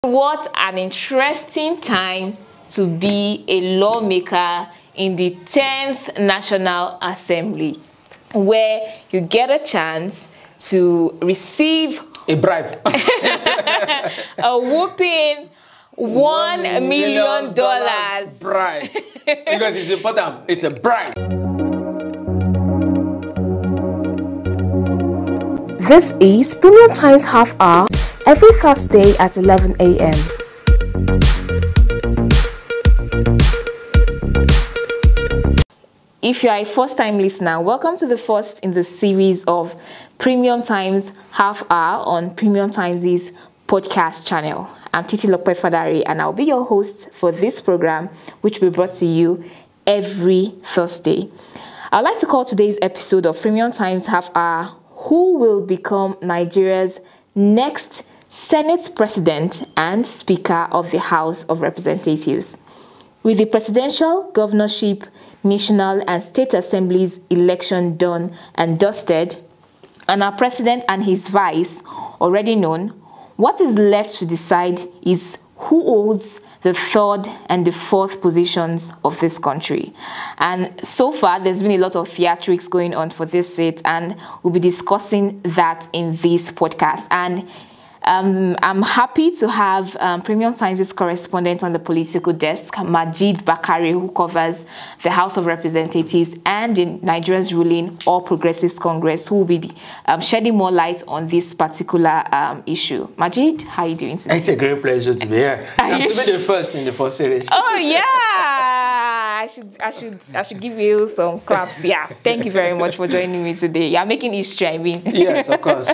What an interesting time to be a lawmaker in the 10th National Assembly, where you get a chance to receive a bribe. A whooping $1 million bribe. Because it's important, it's a bribe. This is Premium Times Half Hour every Thursday at 11 a.m. If you are a first-time listener, welcome to the first in the series of Premium Times Half Hour on Premium Times' podcast channel. I'm Titi Fadari, and I'll be your host for this program, which will be brought to you every Thursday. I'd like to call today's episode of Premium Times Half Hour, Who Will Become Nigeria's Next Senate President and Speaker of the House of Representatives? With the presidential, governorship, national and state assemblies election done and dusted, and our president and his vice already known, what is left to decide is who holds the third and the fourth positions of this country. And so far, there's been a lot of theatrics going on for this seat, and we'll be discussing that in this podcast. And I'm happy to have Premium Times' correspondent on the political desk, Majeed Bakare, who covers the House of Representatives and the Nigeria's ruling All Progressives Congress, who will be shedding more light on this particular issue. Majeed, how are you doing today? It's a great pleasure to be here. And to be the first in the first series. Oh yeah, I should give you some claps. Yeah, thank you very much for joining me today. You're making history, I mean. Yes, of course.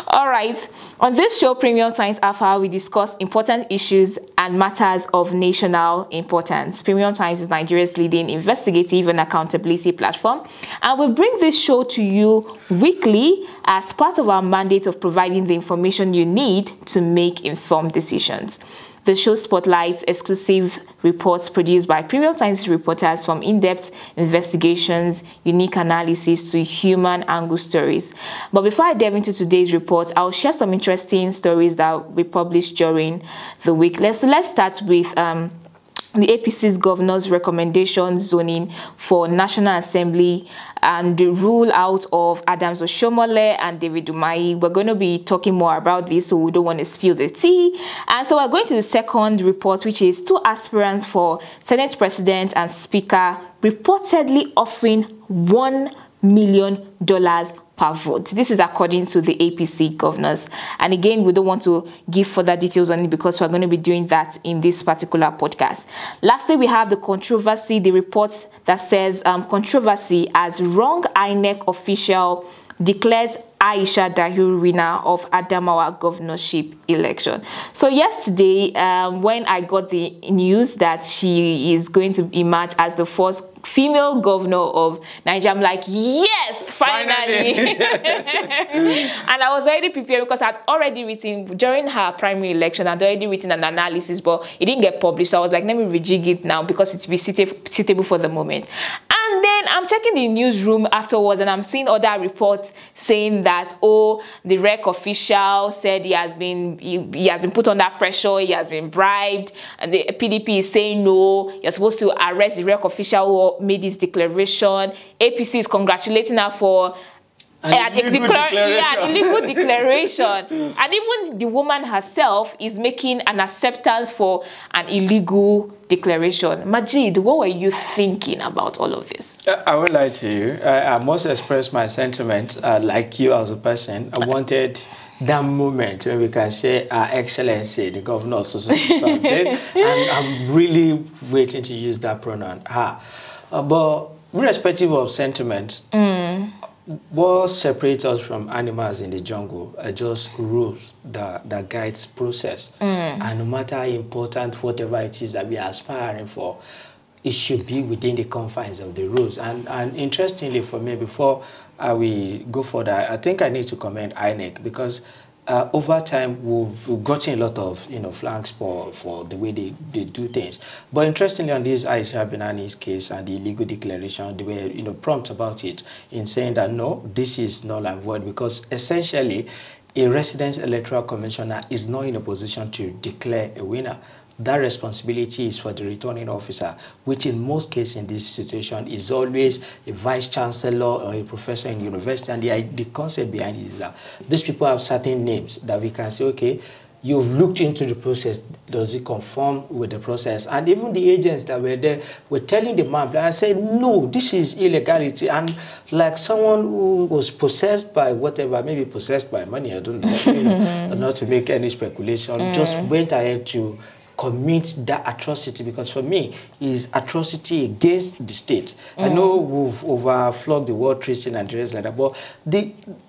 All right. On this show, Premium Times Alpha, we discuss important issues and matters of national importance. Premium Times is Nigeria's leading investigative and accountability platform, and we bring this show to you weekly as part of our mandate of providing the information you need to make informed decisions. The show spotlights exclusive reports produced by Premium Times reporters, from in-depth investigations, unique analysis to human angle stories. But before I delve into today's report, I'll share some interesting stories that we published during the week. Let's start with the APC's governor's recommendation zoning for National Assembly and the rule out of Adams Oshomole and David Umahi. We're going to be talking more about this, so we don't want to spill the tea. And so we're going to the second report, which is two aspirants for Senate President and Speaker reportedly offering $1 million per vote. This is according to the APC governors. And again, we don't want to give further details on it because we're going to be doing that in this particular podcast. Lastly, we have the controversy, the report that says controversy as wrong INEC official declares Aisha Dahiru winner of Adamawa governorship election. So yesterday, when I got the news that she is going to emerge as the first female governor of Nigeria, I'm like, yes, finally. And I was already prepared because I'd already written, during her primary election, I'd already written an analysis, but it didn't get published. So I was like, let me rejig it now because it will be suitable for the moment. And then I'm checking the newsroom afterwards, and I'm seeing other reports saying that, oh, the REC official said he has been put under pressure, he has been bribed, and the PDP is saying no, you're supposed to arrest the REC official who made this declaration. APC is congratulating her for an illegal declaration. And even the woman herself is making an acceptance for an illegal declaration. Majeed, what were you thinking about all of this? I won't lie to you. I must express my sentiment, like you as a person. I wanted that moment when we can say, Excellency, the governor of this, and I'm really waiting to use that pronoun, her. But irrespective of sentiment, what separates us from animals in the jungle are just rules that guides process. And no matter how important whatever it is that we are aspiring for, it should be within the confines of the rules. And interestingly for me, before we go further, I think I need to commend INEC because over time, we've gotten a lot of flanks for the way they do things. But interestingly, on this Aisha Benani's case and the illegal declaration, they were prompt about it in saying that no, this is null and void because essentially a resident electoral commissioner is not in a position to declare a winner. That responsibility is for the returning officer, which in most cases in this situation is always a vice chancellor or a professor in university. And the concept behind it is that these people have certain names that we can say, okay, you've looked into the process, does it conform with the process? And even the agents that were there were telling the man, I said, no, this is illegality. And like someone who was possessed by whatever, maybe possessed by money, I don't know, you know, not to make any speculation, just went ahead to commit that atrocity, because for me is atrocity against the state. I know we've overflogged the World Trade Center and the rest like that, but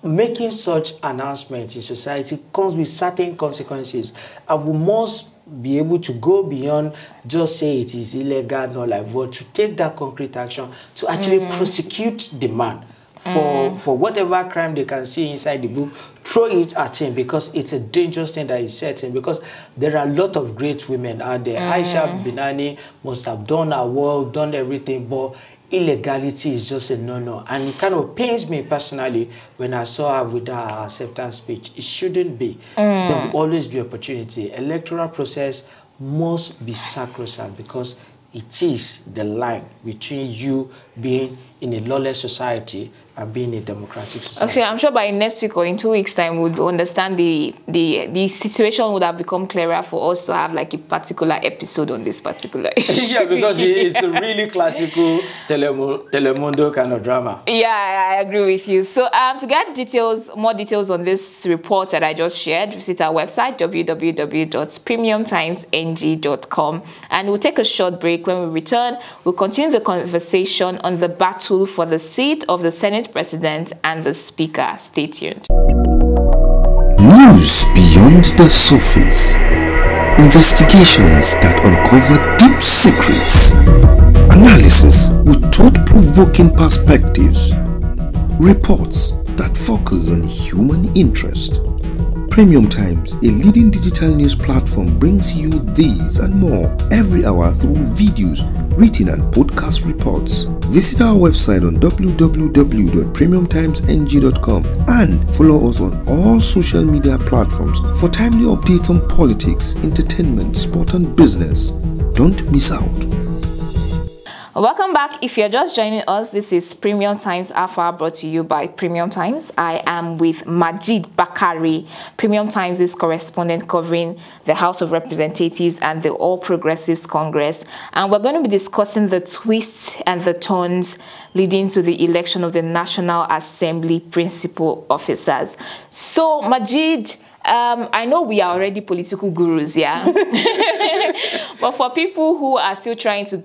making such announcements in society comes with certain consequences, and we must be able to go beyond just say it is illegal, not like what, to take that concrete action to actually prosecute the man for whatever crime they can see inside the book, throw it at him, because it's a dangerous thing that is setting, because there are a lot of great women out there. Aisha Binani must have done her work, done everything, but illegality is just a no-no. And it kind of pains me personally when I saw her with her acceptance speech. It shouldn't be. There will always be opportunity. Electoral process must be sacrosanct, because it is the line between you being in a lawless society and being a democratic society. Actually, I'm sure by next week or in 2 weeks' time, we'll understand the situation would have become clearer for us to have like a particular episode on this particular issue. Yeah, because it's a really classical Telemundo kind of drama. Yeah, I agree with you. So to get more details on this report that I just shared, visit our website, www.premiumtimesng.com. And we'll take a short break. When we return, we'll continue the conversation on the battle for the seat of the Senate President and the Speaker. Stay tuned. News beyond the surface. Investigations that uncover deep secrets. Analysis with thought-provoking perspectives. Reports that focus on human interest. Premium Times, a leading digital news platform, brings you these and more every hour through videos, written and podcast reports. Visit our website on www.premiumtimesng.com and follow us on all social media platforms for timely updates on politics, entertainment, sport and business. Don't miss out. Welcome back. If you're just joining us, this is Premium Times Alpha, brought to you by Premium Times. I am with Majeed Bakare, Premium Times' correspondent covering the House of Representatives and the All Progressives Congress. And we're going to be discussing the twists and the turns leading to the election of the National Assembly principal officers. So, Majeed, I know we are already political gurus, yeah? But for people who are still trying to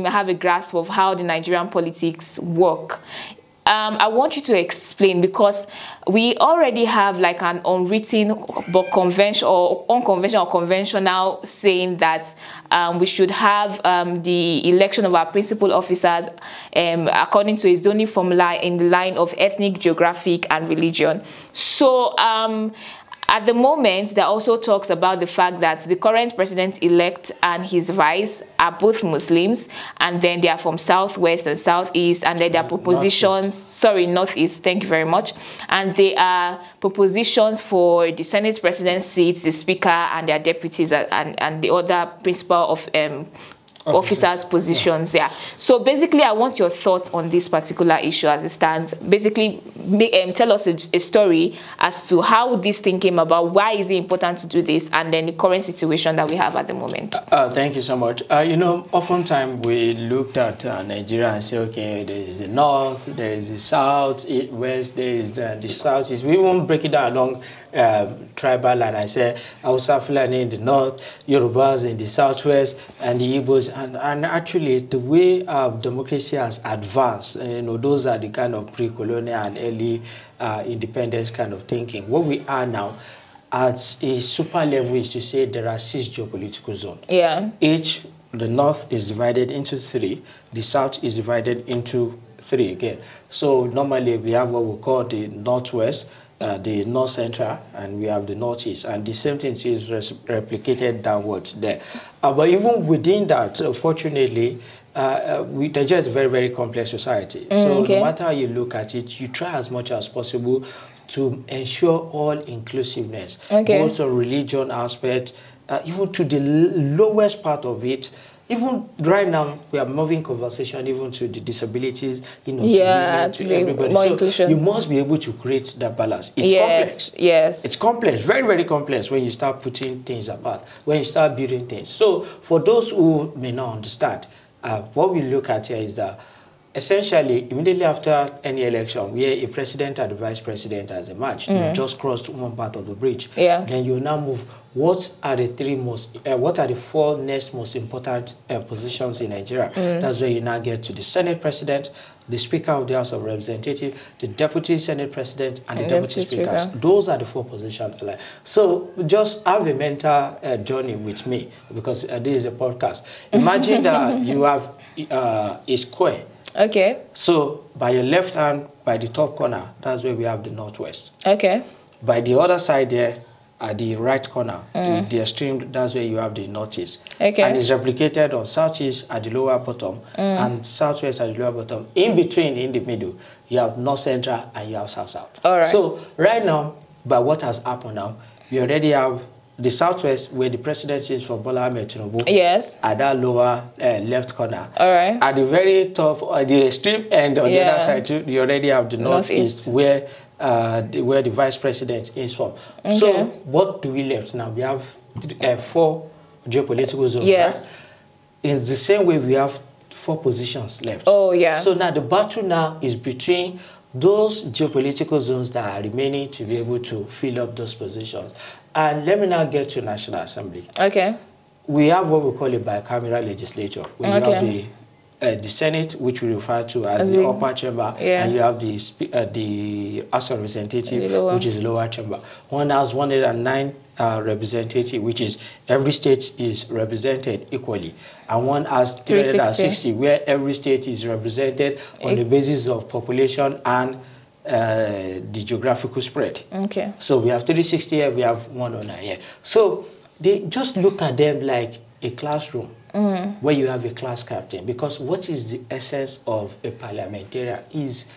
have a grasp of how the Nigerian politics work, I want you to explain, because we already have like an unwritten but conventional or unconventional or conventional saying that we should have the election of our principal officers according to a zoning formula in the line of ethnic, geographic, and religion. So at the moment, there also talks about the fact that the current president-elect and his vice are both Muslims, and then they are from Southwest and Southeast, and then their propositions, Northeast, thank you very much, and they are propositions for the Senate president seats, the Speaker, and their deputies, and the other principal of officers' positions. Yeah. So basically, I want your thoughts on this particular issue as it stands. Basically, tell us a story as to how this thing came about, why is it important to do this, and then the current situation that we have at the moment. Thank you so much. You know, oftentimes we looked at Nigeria and say, okay, there is the north, there is the south, west, there is the southeast. We won't break it down along tribal, and I say Hausa Fulani in the north, Yorubas in the southwest, and the Igbos. And actually, the way democracy has advanced, you know, those are the kind of pre-colonial and early independence kind of thinking. What we are now at a super level is to say there are 6 geopolitical zones. Yeah. The north is divided into 3, the south is divided into 3 again. So normally we have what we call the northwest, the north central, and we have the northeast, and the same thing is replicated downwards there. But even within that, fortunately, Nigeria is a very, very complex society. So no matter how you look at it, you try as much as possible to ensure all inclusiveness, Okay. both on religion aspect, even to the lowest part of it. Even right now, we are moving conversation even to the disabilities, to women, to everybody. More so inclusion. you must be able to create that balance. It's complex. Yes. It's complex, very, very complex when you start putting things apart, when you start building things. So for those who may not understand, what we look at here is that essentially, immediately after any election, where a president and a vice president has emerged, you've just crossed one part of the bridge. Yeah. Then you now move. What are the four next most important positions in Nigeria? That's where you now get to the Senate President, the Speaker of the House of Representatives, the Deputy Senate President, and the Deputy Speakers. Those are the four positions. So just have a mental journey with me, because this is a podcast. Imagine that you have a square. Okay. So by your left hand, by the top corner, that's where we have the northwest. Okay. By the other side there, at the right corner, the extreme, that's where you have the northeast. Okay. And it's replicated on southeast at the lower bottom and southwest at the lower bottom. In between, in the middle, you have north central and you have south-south. All right. So right now, by what has happened now, you already have the southwest, where the presidency is for Bola Ahmed Tinubu. Yes. At that lower left corner. All right. At the very top, the extreme end on the other side, you already have the northeast, where the vice president is from. Okay. So what do we left now? We have four geopolitical zones. Yes. Right? In the same way, we have four positions left. Oh, yeah. So now the battle now is between those geopolitical zones that are remaining to be able to fill up those positions. And let me now get to National Assembly. Okay. We have what we call a bicameral legislature. We have the Senate, which we refer to as the upper chamber, and you have the House of Representatives, which is the lower chamber. One has 109 representative, which is every state is represented equally, and one has 360, where every state is represented on the basis of population and the geographical spread. Okay. So we have 360 here, we have 109 here. So they just look at them like a classroom where you have a class captain, because what is the essence of a parliamentarian is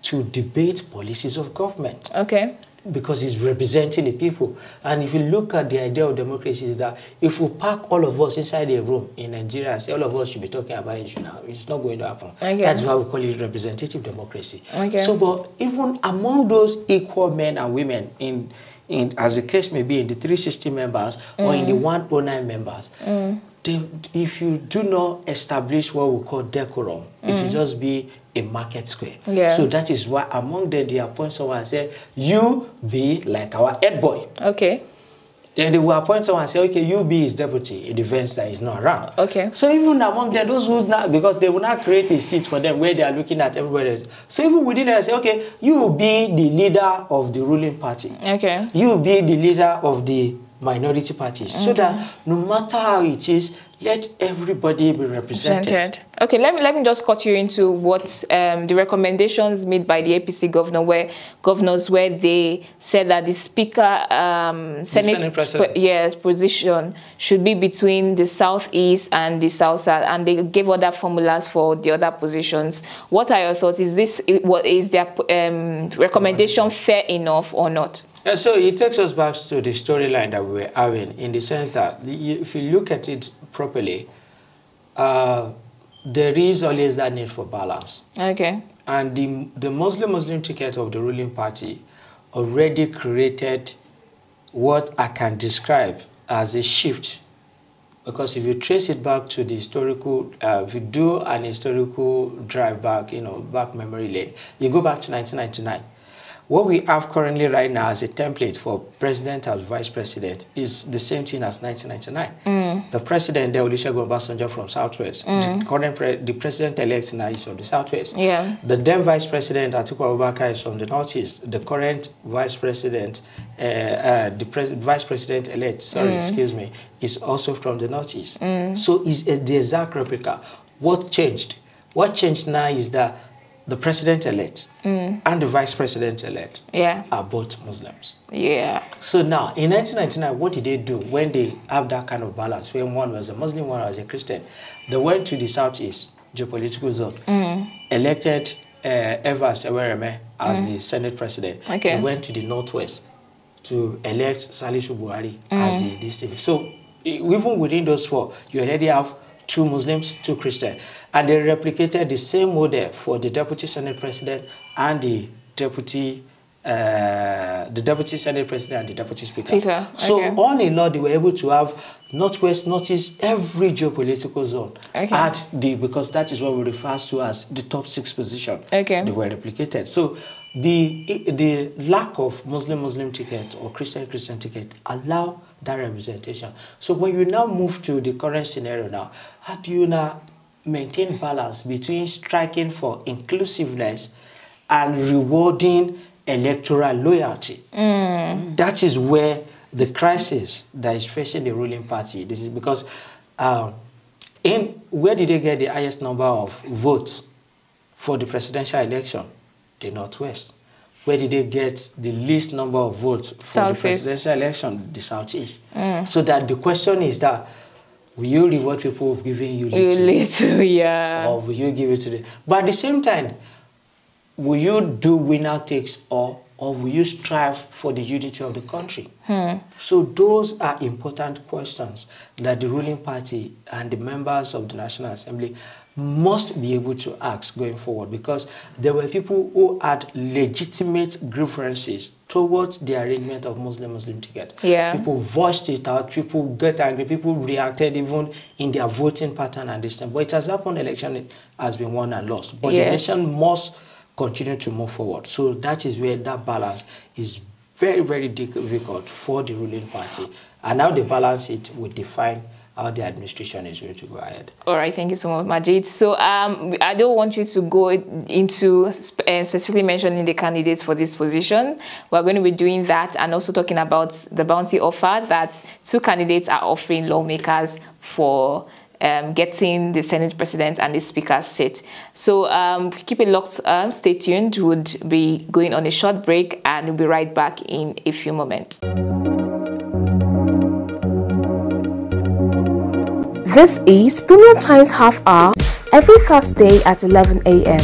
to debate policies of government. Okay. Because it's representing the people. And if you look at the idea of democracy, is that if we pack all of us inside a room in Nigeria and say all of us should be talking about it now, it's not going to happen. Okay. That's why we call it representative democracy. Okay. So, but even among those equal men and women, as the case may be, in the 360 members or in the 109 members, if you do not establish what we call decorum, it will just be a market square. Yeah. So that is why among them they appoint someone and say, you be like our head boy. Okay. Then they will appoint someone and say, okay, you be his deputy in the events that is not around. Okay. So even among them, those who's not, because they will not create a seat for them where they are looking at everybody else. So even within them, say, okay, you be the leader of the ruling party. Okay. You be the leader of the minority parties. So that no matter how it is, let everybody be represented. Okay, let me just cut you into what the recommendations made by the APC governors where they said that the Speaker Senate position should be between the Southeast and the South, and they gave other formulas for the other positions. What are your thoughts? Is their recommendation fair enough or not? So it takes us back to the storyline that we were having, in the sense that if you look at it properly, there is always that need for balance. Okay. And the Muslim ticket of the ruling party already created what I can describe as a shift. Because if you trace it back to the historical, if you do an historical drive back, back memory lane, you go back to 1999. What we have currently right now as a template for president and vice president is the same thing as 1999. The president, Olusegun Obasanjo, from Southwest. The president-elect now is from the Southwest. Yeah. The then vice president, Atiku Abubakar, is from the Northeast. The current vice president, vice president-elect, excuse me, is also from the Northeast. So it's the exact replica. What changed? What changed now is that the president-elect and the vice president-elect are both Muslims. Yeah. So now, in 1999, what did they do when they have that kind of balance, when one was a Muslim, one was a Christian? They went to the Southeast geopolitical zone, elected Evans Ewereme as the Senate president. Okay. They went to the Northwest to elect Salisu Buhari as the this thing. So even within those four, you already have 2 Muslims, 2 Christians. And they replicated the same model for the Deputy Senate President and the Deputy Senate President and the Deputy Speaker. Okay. So all in all, they were able to have Northwest, Northeast, every geopolitical zone. Okay. Because that is what we refer to as the top 6 position. Okay. They were replicated. So the lack of Muslim ticket or Christian ticket allow that representation. So when you now move to the current scenario now, how do you now maintain balance between striking for inclusiveness and rewarding electoral loyalty? That is where the crisis that is facing the ruling party. This is because where did they get the highest number of votes for the presidential election? The Northwest. Where did they get the least number of votes for the presidential election? The Southeast. So that the question is that, will you reward people who've given you little? Yeah. Or will you give it to them? But at the same time, will you do winner takes all, or will you strive for the unity of the country? So those are important questions that the ruling party and the members of the National Assembly must be able to ask going forward, because there were people who had legitimate grievances towards the arrangement of Muslim ticket. Yeah. People voiced it out, people get angry, people reacted even in their voting pattern and this thing. But it has happened, election has been won and lost. But the nation must continue to move forward. So that is where that balance is very, very difficult for the ruling party. And how they balance it will define how the administration is going to go ahead. All right, thank you so much, Majeed. So I don't want you to go into specifically mentioning the candidates for this position. We're going to be doing that and also talking about the bounty offer that 2 candidates are offering lawmakers for getting the Senate President and the Speaker's seat. So keep it locked, stay tuned. We'll be going on a short break and we'll be right back in a few moments. This is Premium Times Half Hour every Thursday at 11 a.m.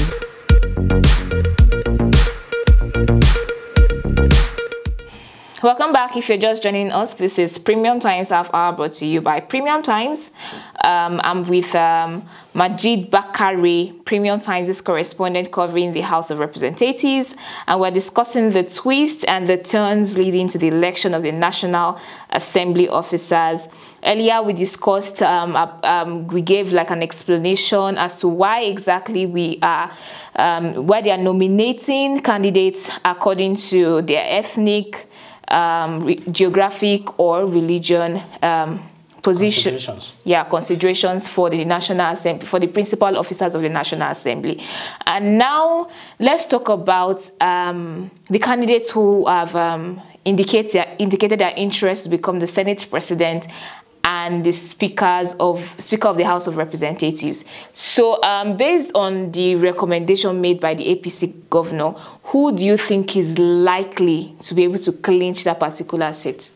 Welcome back. If you're just joining us, this is Premium Times Half Hour brought to you by Premium Times. I'm with Majeed Bakare, Premium Times' correspondent covering the House of Representatives, and we're discussing the twists and the turns leading to the election of the National Assembly officers. Earlier, we discussed, we gave like an explanation as to why exactly why they are nominating candidates according to their ethnic, geographic or religion position. Considerations for the National Assembly, for the principal officers of the National Assembly. And now let's talk about the candidates who have indicated their interest to become the Senate President and the Speaker of the House of Representatives. So based on the recommendation made by the APC governor, who do you think is likely to be able to clinch that particular seat?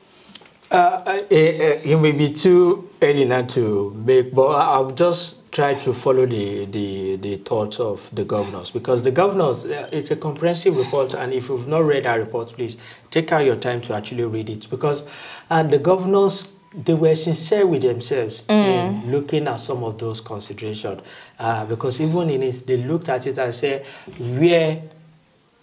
It may be too early now to make, but I'll just try to follow the thoughts of the governors, because the governors, it's a comprehensive report, and if you've not read our report, please take out your time to actually read it, because the governors, they were sincere with themselves in looking at some of those considerations, because even in it, they looked at it and said, where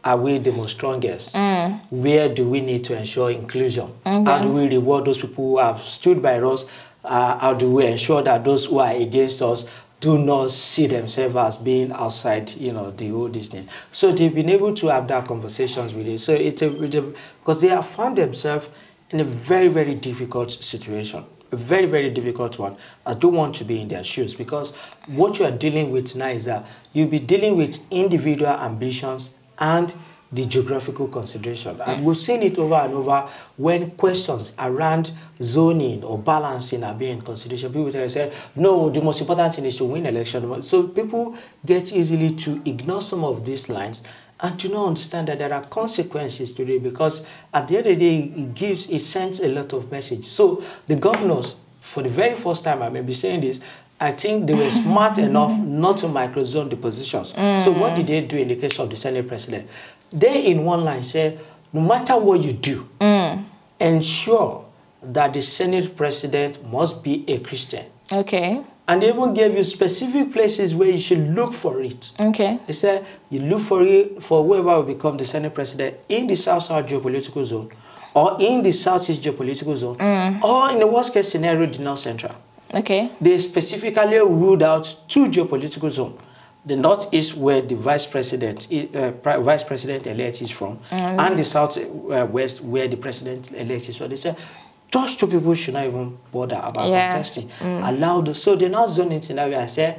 are we the most strongest? Where do we need to ensure inclusion? How do we reward those people who have stood by us? How do we ensure that those who are against us do not see themselves as being outside, the whole Disney? So they've been able to have that conversations with it. So because they have found themselves in a very, very difficult situation, a very, very difficult one. I don't want to be in their shoes, because what you are dealing with now is that you'll be dealing with individual ambitions and the geographical consideration. And we've seen it over and over when questions around zoning or balancing are being considered. People say, no, the most important thing is to win election. So people get easily to ignore some of these lines and to not understand that there are consequences to it, because at the end of the day, it sends a lot of message. So the governors, for the very first time, I may be saying this, I think they were smart enough not to microzone the positions. So what did they do in the case of the Senate President? they in one line say, no matter what you do, ensure that the Senate president must be a Christian. Okay. And they even gave you specific places where you should look for it. Okay. They said you look for it for whoever will become the Senate president in the South-South geopolitical zone, or in the Southeast geopolitical zone, or in the worst-case scenario, the North Central. Okay. They specifically ruled out 2 geopolitical zones. The Northeast, where the vice president-elect is from, and the Southwest, where the president-elect is from. They said those 2 people should not even bother about contesting. Allow those. So they now zone it in area and say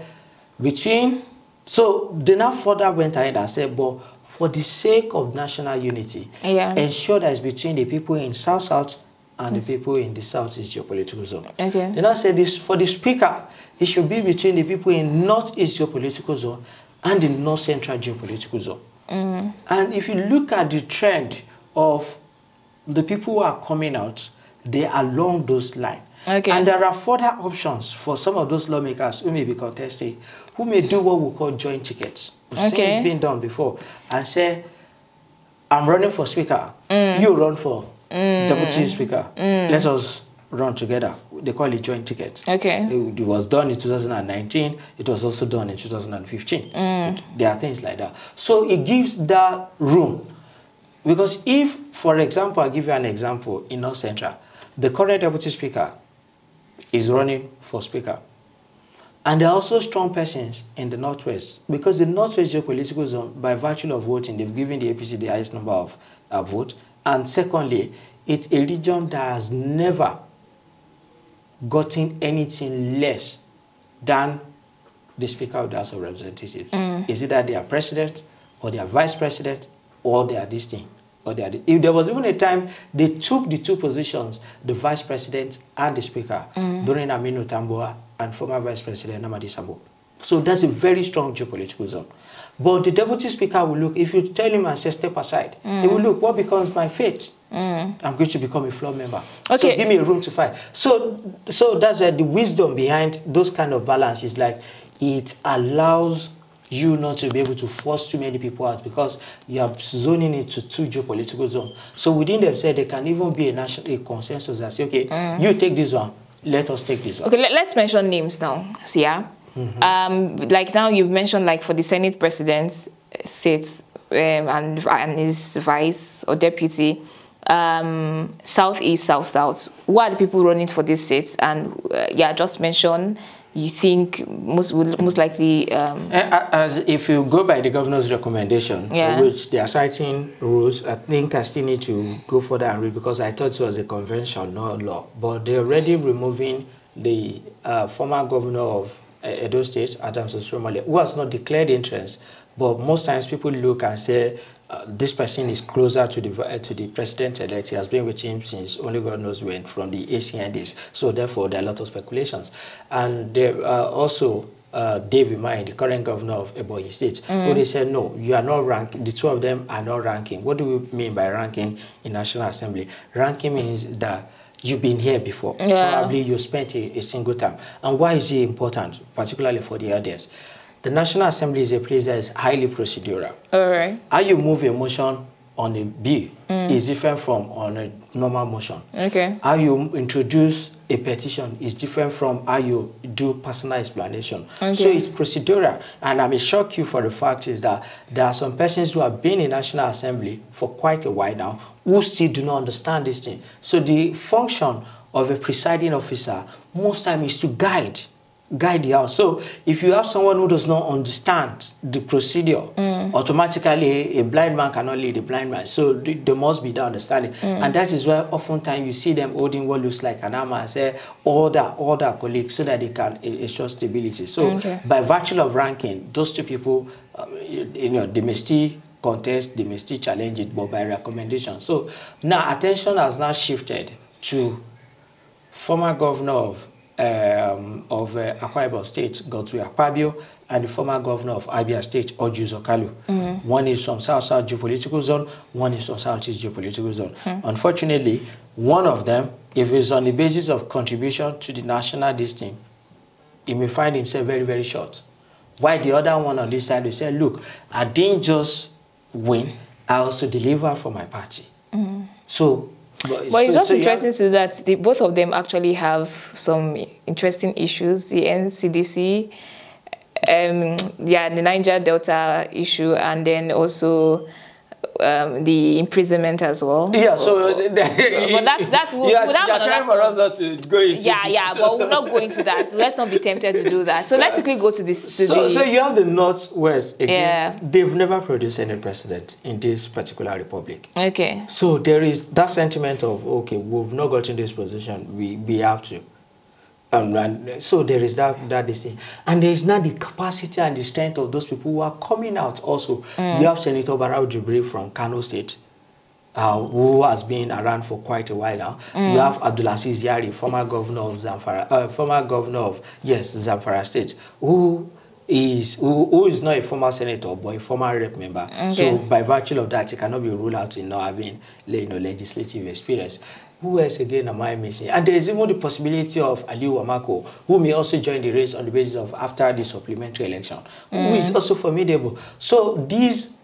between. So they now further went ahead and said, but for the sake of national unity, ensure that it's between the people in South-South and the people in the Southeast geopolitical zone. Okay. They now said this for the speaker, it should be between the people in Northeast geopolitical zone and the North Central geopolitical zone. And if you look at the trend of the people who are coming out, they are along those lines. Okay. And there are further options for some of those lawmakers who may be contesting, who may do what we call joint tickets. We've seen it's been done before. And say, I'm running for speaker, you run for deputy speaker. Let us run together. They call it joint ticket. Okay. It was done in 2019. It was also done in 2015. There are things like that. So it gives that room. Because if, for example, I'll give you an example in North Central, the current deputy speaker is running for speaker. And there are also strong persons in the Northwest, because the Northwest geopolitical zone, by virtue of voting, they've given the APC the highest number of votes. And secondly, it's a region that has never gotten anything less than the Speaker of the House of Representatives. Is it that they are president, or they are vice president, or they are this thing? If there was even a time they took the 2 positions, the vice president and the speaker, during Aminu Tamboa and former vice president Namadi Sabo. So that's a very strong geopolitical zone. But the deputy speaker will look, if you tell him and say step aside, he will look, what becomes my fate? I'm going to become a floor member. Okay. So give me a room to fight. So that's the wisdom behind those kind of balance is like, it allows you not to be able to force too many people out, because you are zoning it to 2 geopolitical zones. So within themselves, there can even be a consensus that say, okay, you take this one, let us take this one. Okay, let's mention names now. So yeah, like now you've mentioned, like for the Senate president seats and his vice or deputy, Southeast, South-South. Who are the people running for these seats? And yeah, just mention. You think most likely... as if you go by the governor's recommendation, which they are citing rules, I think I still need to go further and read, because I thought it was a convention, not law. But they're already removing the former governor of Edo State, Adams Osromole, who has not declared interest. But most times people look and say, this person is closer to the president-elect. He has been with him since only God knows when, from the ACN days. So therefore, there are a lot of speculations. And there are also David Mai, the current governor of Ebonyi State, who they said, no, you are not ranking. The 2 of them are not ranking. What do we mean by ranking in National Assembly? Ranking means that you've been here before. Probably you spent a single term. And why is it important, particularly for the audience? The National Assembly is a place that is highly procedural. All right. How you move a motion on a bill is different from on a normal motion. Okay. How you introduce a petition is different from how you do personal explanation. Okay. So it's procedural. And I may shock you for the fact is that there are some persons who have been in National Assembly for quite a while now who still do not understand this thing. So the function of a presiding officer most time is to guide the house. So if you have someone who does not understand the procedure, automatically a blind man cannot lead a blind man. So there must be the understanding. And that is why oftentimes you see them holding what looks like an arm and say, order colleagues, so that they can ensure stability. So by virtue of ranking, those 2 people, they may still contest, they may still challenge it, but by recommendation. So now attention has now shifted to former governor of Akwa Ibom State, Godwin Akpabio, and the former governor of Abia State, Oju Zokalu. One is from South-South geopolitical zone, one is from South-East geopolitical zone. Unfortunately, one of them, if it's on the basis of contribution to the national distinct, he may find himself very, very short. While the other one on this side will say, look, I didn't just win, I also deliver for my party. So, but it's just interesting to that both of them actually have some interesting issues. The NCDC, the Niger Delta issue, and then also the imprisonment as well. Yeah, so but that's you're trying for us not to go into but we'll not go into that. Let's not be tempted to do that. So let's quickly go to this. So you have the Northwest again. Yeah. They've never produced any precedent in this particular republic. Okay. So there is that sentiment of, okay, we've not gotten this position, we have to. And so there is that thing. And there is not the capacity and the strength of those people who are coming out also. You have Senator Barau Jibril from Kano State, who has been around for quite a while now. You have Abdulaziz Yari, former governor of Zamfara State, who is not a former senator but a former rep member. Okay. So by virtue of that, he cannot be ruled out in not having legislative experience. Who else again am I missing? And there is even the possibility of Aliu Wamako, who may also join the race on the basis of after the supplementary election, who is also formidable. So this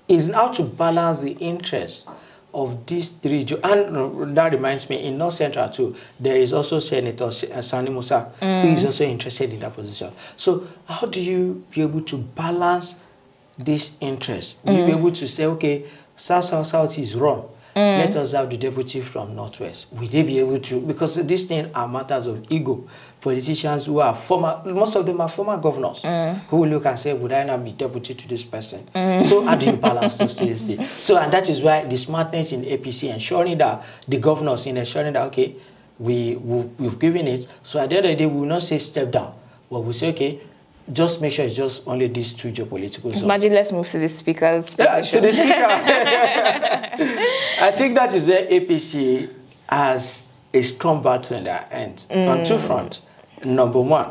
is now to balance the interest of these three. And that reminds me, in North Central too, there is also Senator Sani Musa, who is also interested in that position. So how do you be able to balance this interest? Will you be able to say, okay, South is wrong. Let us have the deputy from Northwest. Will they be able to? Because these things are matters of ego. Politicians who are most of them are former governors, who will look and say, would I not be deputy to this person? So how do you balance those things? So, and that is why the smartness in APC, ensuring that the governors in ensuring that, okay, we've given it. So at the end of the day, we will not say step down. But we'll say, okay, just make sure it's just only these two geopolitical zones. Imagine, let's move to the speaker's position. Yeah, to the speaker. I think that is where APC has a strong battle in their hands on two fronts. Number one,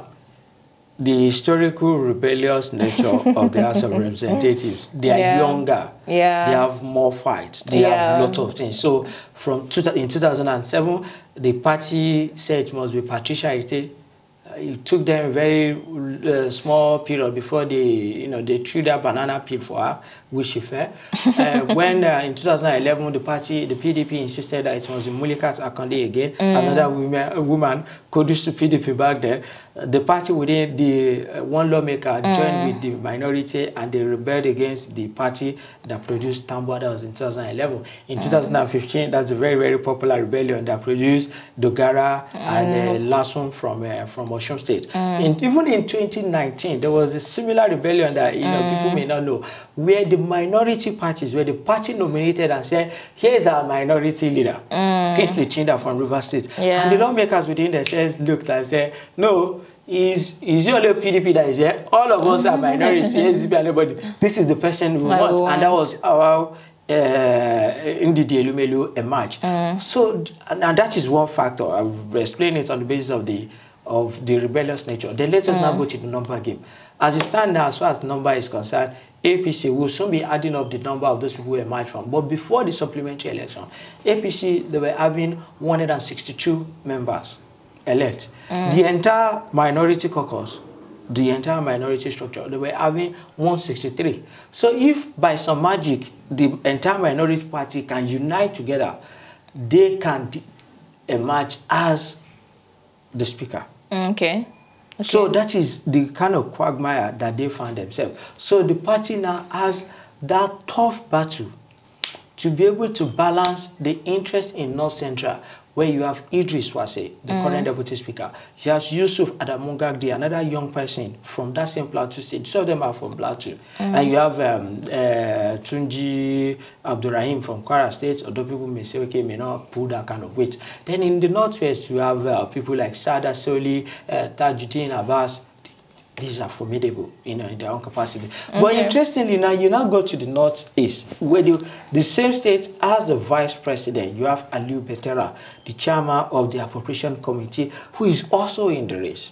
the historical rebellious nature of the House of Representatives. They are younger. Yeah. They have more fights. They have a lot of things. So in 2007, the party said it must be Patricia Ite. It took them a very small period before they threw that banana peel for her, which she fell. When in 2011, the PDP insisted that it was Mulikat Akande again, another woman produced to PDP back then. The party within the one lawmaker joined with the minority and they rebelled against the party that produced Tambwa. That was in 2011. In 2015, that's a very, very popular rebellion that produced Dogara and last one from Osun State. Even in 2019, there was a similar rebellion that people may not know, where the minority parties, where the party nominated and said, here's our minority leader, Kingsley Chinda from River State. And the lawmakers within themselves looked and said, no, is the only PDP that is here? All of us are minority. This is the person we want. And that was how Ndidi Elumelu emerged. So, and that is one factor. I will explain it on the basis of the rebellious nature. Then let us now go to the number game. As it stands now, as far as the number is concerned, APC will soon be adding up the number of those people who emerged from. But before the supplementary election, APC, they were having 162 members elect. The entire minority caucus, the entire minority structure, they were having 163. So if by some magic, the entire minority party can unite together, they can emerge as the speaker. Okay. So that is the kind of quagmire that they found themselves. So the party now has that tough battle to be able to balance the interest in North Central, where you have Idris Wase, the current deputy speaker. You have Yusuf Adamungagdi, another young person from that same Plateau state. Some of them are from Plateau. And you have Tunji Abdurrahim from Kwara State, although people may say, okay, may not pull that kind of weight. Then in the Northwest, you have people like Sada Soli, Tajuddin Abbas. These are formidable, in their own capacity. But interestingly, now you now go to the Northeast, where the same state as the vice president, you have Aliu Betera, the chairman of the appropriation committee, who is also in the race.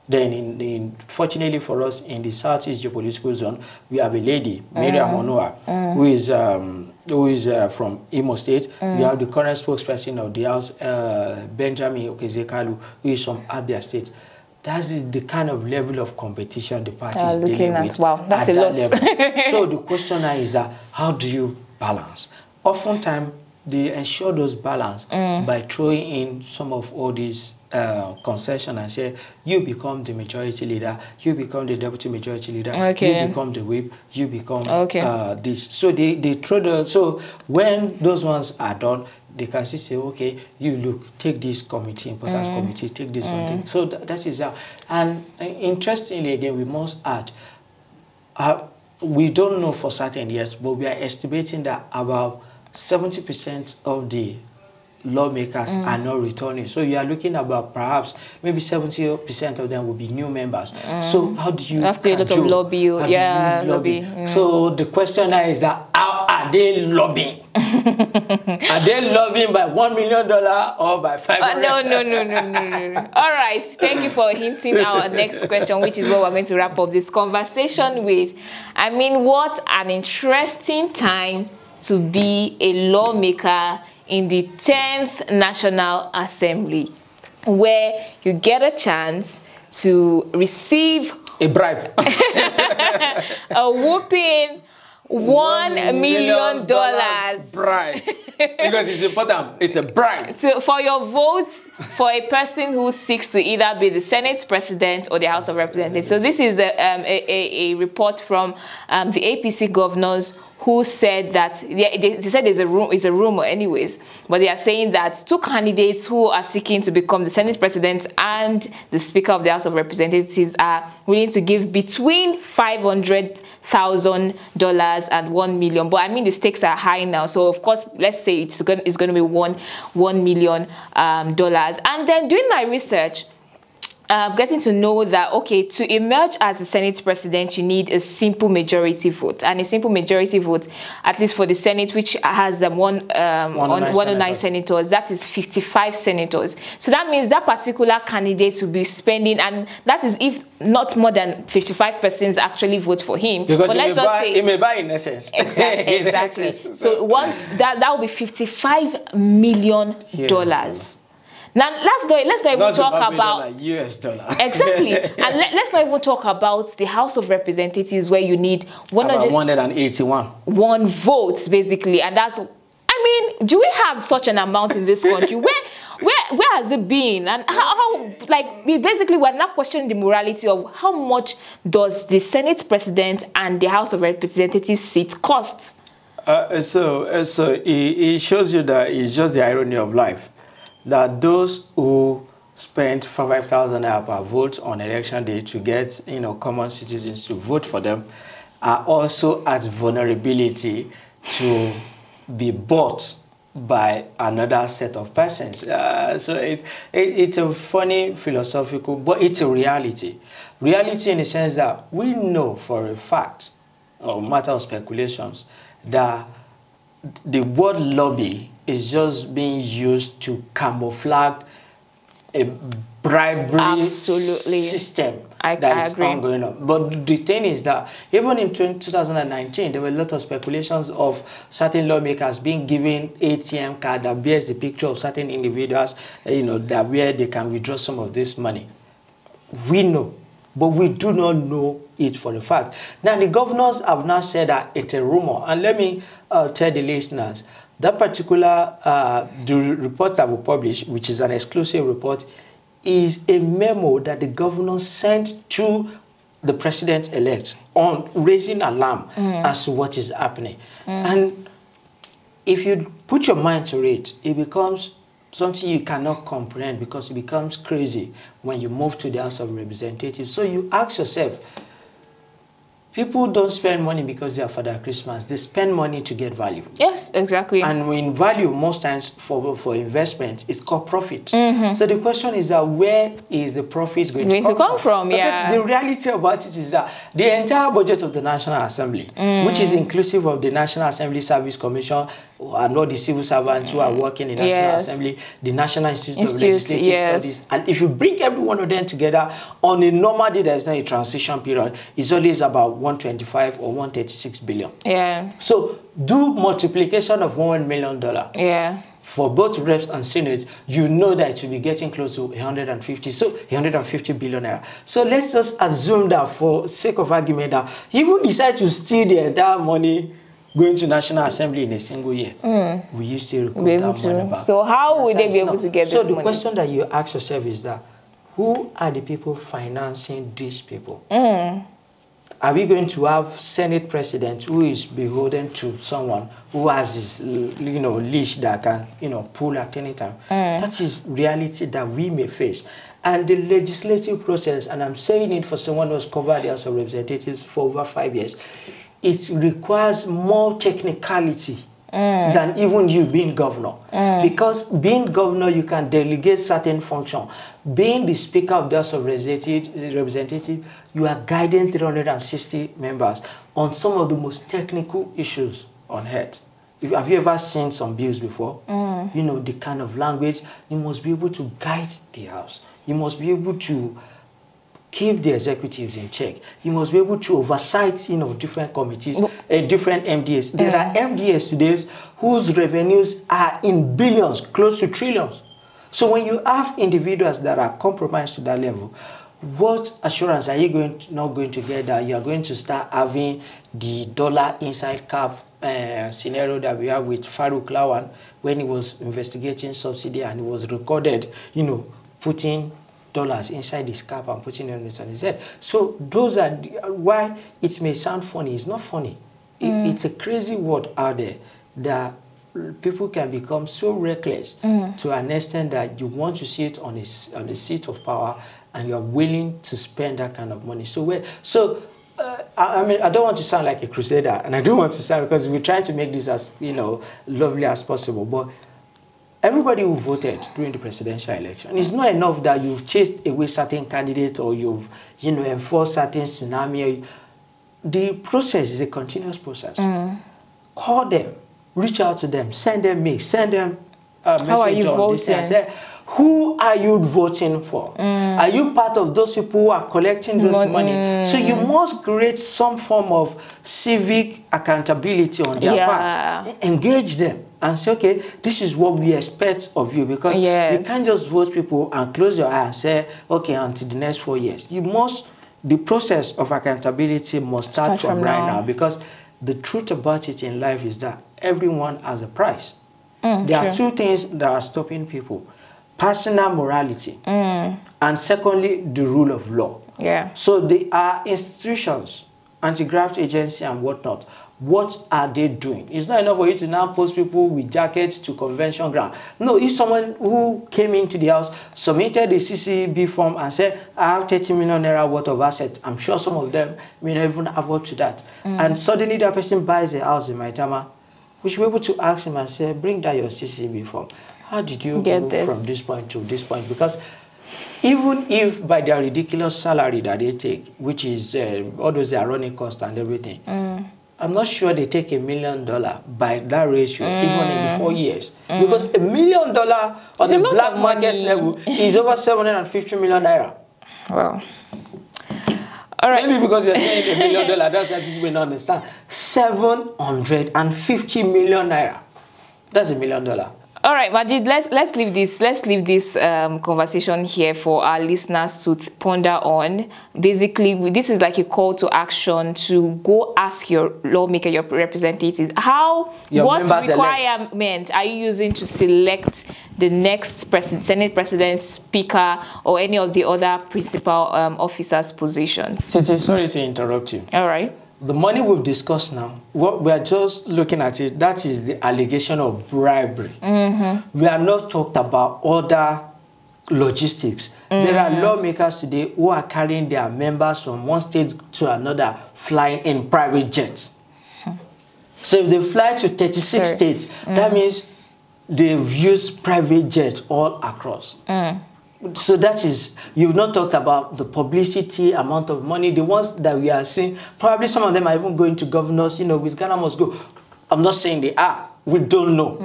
Then, fortunately for us, in the Southeast geopolitical zone, we have a lady, Miriam Onoa, who is from Imo State. We have the current spokesperson of the House, Benjamin Okezekalu, who is from Abia State. That is the kind of level of competition the party is dealing with. Wow, that's a lot. So the question now is that how do you balance. Oftentimes, they ensure those balance by throwing in some of all these concession and say, you become the majority leader, you become the deputy majority leader, you become the whip, you become this. So they throw the, so when those ones are done, they can say, okay, you look, take this committee, important committee, take this one thing. So that is how. And interestingly, again, we must add, we don't know for certain yet, but we are estimating that about 70% of the lawmakers are not returning. So you are looking about perhaps maybe 70% of them will be new members. So how do you after a lot of lobby? Lobby. So the question now is that how are they lobbying? Are they lobbying by $1 million or by $500? No. All right. Thank you for hinting our next question, which is what we're going to wrap up this conversation with. I mean, what an interesting time to be a lawmaker in the 10th National Assembly, where you get a chance to receive a bribe. A whooping $1 million bribe. Because it's important, it's a bribe. So for your votes for a person who seeks to either be the Senate president or the House of Representatives. So this is a report from the APC governors who said that they said it's a rumor anyways, but they are saying that two candidates who are seeking to become the Senate president and the Speaker of the House of Representatives are willing to give between $500,000 and $1 million. But I mean, the stakes are high now, so of course, let's say it's going to be $1 million. And then doing my research, getting to know that, okay, to emerge as the Senate president, you need a simple majority vote. And a simple majority vote, at least for the Senate, which has 109 senators, that is 55 senators. So that means that particular candidate will be spending, and that is if not more than 55 persons actually vote for him. Because but let's just say, he may buy in essence. Exactly. So that will be $55 million. Yes. Now, let's not even talk about US dollar. Exactly. And let's not even talk about the House of Representatives, where you need 181 votes, basically. And that's, I mean, do we have such an amount in this country? Where has it been? And how like, we're not questioning the morality of how much does the Senate president and the House of Representatives seat cost? So it shows you that it's just the irony of life, that those who spend 5,000 naira per vote on election day to get, common citizens to vote for them are also at vulnerability to be bought by another set of persons. So it's a funny philosophical, but it's a reality. Reality in the sense that we know for a fact, or matter of speculations, that the word lobby is just being used to camouflage a bribery system that is ongoing on. But the thing is that even in 2019, there were a lot of speculations of certain lawmakers being given ATM card that bears the picture of certain individuals, that where they can withdraw some of this money. We know, but we do not know it for a fact. Now, the governors have now said that it's a rumor. And let me tell the listeners, that particular the report that we published, which is an exclusive report, is a memo that the governor sent to the president-elect on raising alarm as to what is happening. And if you put your mind to it, it becomes something you cannot comprehend, because it becomes crazy when you move to the House of Representatives. So you ask yourself, people don't spend money because they are Father Christmas. They spend money to get value. Yes, exactly. And in value, most times for investment, it's called profit. So the question is that where is the profit going to come from? Because the reality about it is that the entire budget of the National Assembly, which is inclusive of the National Assembly Service Commission, and all the civil servants who are working in the National Assembly, the National Institute of Legislative Studies, and if you bring every one of them together on a normal day, there's not a transition period, it's always about 125 or 136 billion. So do multiplication of $1 million. For both reps and senates, you know that it will be getting close to 150 billion naira. So let's just assume that, for sake of argument, that he will decide to steal the entire money going to National Assembly in a single year. We used to recoup that money back. So how would they be able to get this money? So the question that you ask yourself is that, who are the people financing these people? Are we going to have Senate president who is beholden to someone who has this, leash that can, pull at any time? That is reality that we may face. And the legislative process, and I'm saying it for someone who has covered the House of Representatives for over 5 years, it requires more technicality than even you being governor. Because being governor, you can delegate certain function. Being the Speaker of the House of Representatives, you are guiding 360 members on some of the most technical issues on earth. Have you ever seen some bills before? You know, the kind of language, you must be able to guide the House. You must be able to keep the executives in check. You must be able to oversight, different committees, different MDAs. There are MDAs today whose revenues are in billions, close to trillions. So when you have individuals that are compromised to that level, what assurance are you not going to get that you are going to start having the dollar inside cap scenario that we have with Farouk Lawan when he was investigating subsidy and he was recorded, putting dollars inside his cap and putting it on his head. So those are why it may sound funny. It's not funny. It's a crazy world out there that people can become so reckless to an extent that you want to sit on a seat of power and you're willing to spend that kind of money. I mean, I don't want to sound like a crusader, and I don't want to sound, because we're trying to make this as, lovely as possible, but everybody who voted during the presidential election, it's not enough that you've chased away certain candidates or you've, enforced certain tsunami. The process is a continuous process. Call them, reach out to them, send them mail, send them a message on this and say, who are you voting for? Are you part of those people who are collecting those money? So you must create some form of civic accountability on their part. Engage them and say, okay, this is what we expect of you, because you can't just vote people and close your eye and say, okay, until the next 4 years. The process of accountability must start from right now, because the truth about it in life is that everyone has a price. There are two things that are stopping people: personal morality, and secondly, the rule of law. So there are institutions, anti-graft agency and whatnot. What are they doing? It's not enough for you to now post people with jackets to convention ground. No, if someone who came into the house, submitted a CCB form and said, I have 30 million naira worth of assets, I'm sure some of them may not even have up to that. And suddenly that person buys a house in Maitama, we should be able to ask him and say, bring that your CCB form. How did you move from this point to this point? Because even if by their ridiculous salary that they take, which is all those their running costs and everything, I'm not sure they take $1 million by that ratio, even in the 4 years. Because $1 million on the black market level is over 750 million naira. Wow. All right. Maybe because you're saying $1 million, that's why people may not understand. 750 million naira. That's $1 million. All right, Majeed, let's leave this conversation here for our listeners to ponder on. Basically, this is like a call to action to go ask your lawmaker, your representatives, what requirement are you using to select the next Senate President, Speaker, or any of the other principal officers' positions? Titi, sorry to interrupt you. All right. The money we've discussed now, what we are just looking at it, that is the allegation of bribery. We are not talked about other logistics. There are lawmakers today who are carrying their members from one state to another, flying in private jets. So if they fly to 36 states, that means they've used private jets all across. So that is, you've not talked about the publicity, amount of money, the ones that we are seeing. Probably some of them are even going to governors, with Ghana Must Go. I'm not saying they are. We don't know.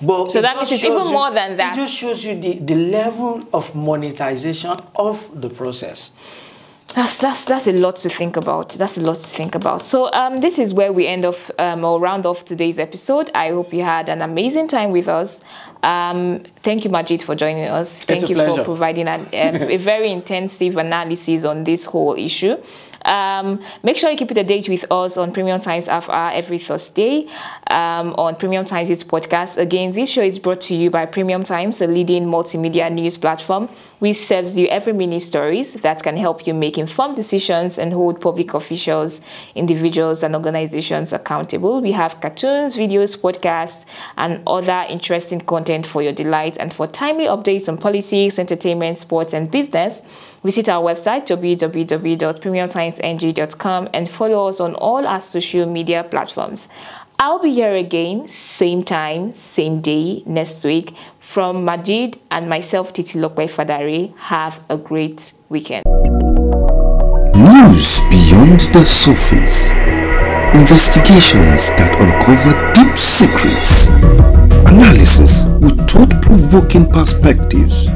But so that means it's even more than that. It just shows you the level of monetization of the process. That's a lot to think about. That's a lot to think about. So this is where we end off or round off today's episode. I hope you had an amazing time with us. Thank you, Majeed, for joining us. Thank you for providing a very intensive analysis on this whole issue. Make sure you keep it a date with us on Premium Times Half Hour every Thursday on Premium Times' podcast. Again, this show is brought to you by Premium Times, a leading multimedia news platform which serves you every minute stories that can help you make informed decisions and hold public officials, individuals, and organizations accountable. We have cartoons, videos, podcasts, and other interesting content for your delight. And for timely updates on politics, entertainment, sports, and business, visit our website www.premiumtimesng.com and follow us on all our social media platforms. I'll be here again, same time, same day, next week. From Majeed and myself, Titilope Fadare, have a great weekend. News beyond the surface. Investigations that uncover deep secrets. Analysis with thought-provoking perspectives.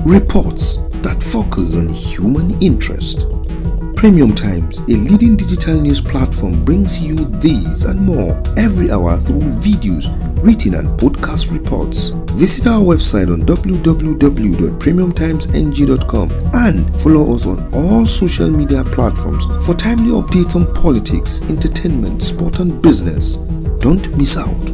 Reports that focus on human interest. Premium Times, a leading digital news platform, brings you these and more every hour through videos, written and podcast reports. Visit our website on www.premiumtimesng.com and follow us on all social media platforms for timely updates on politics, entertainment, sport and business. Don't miss out.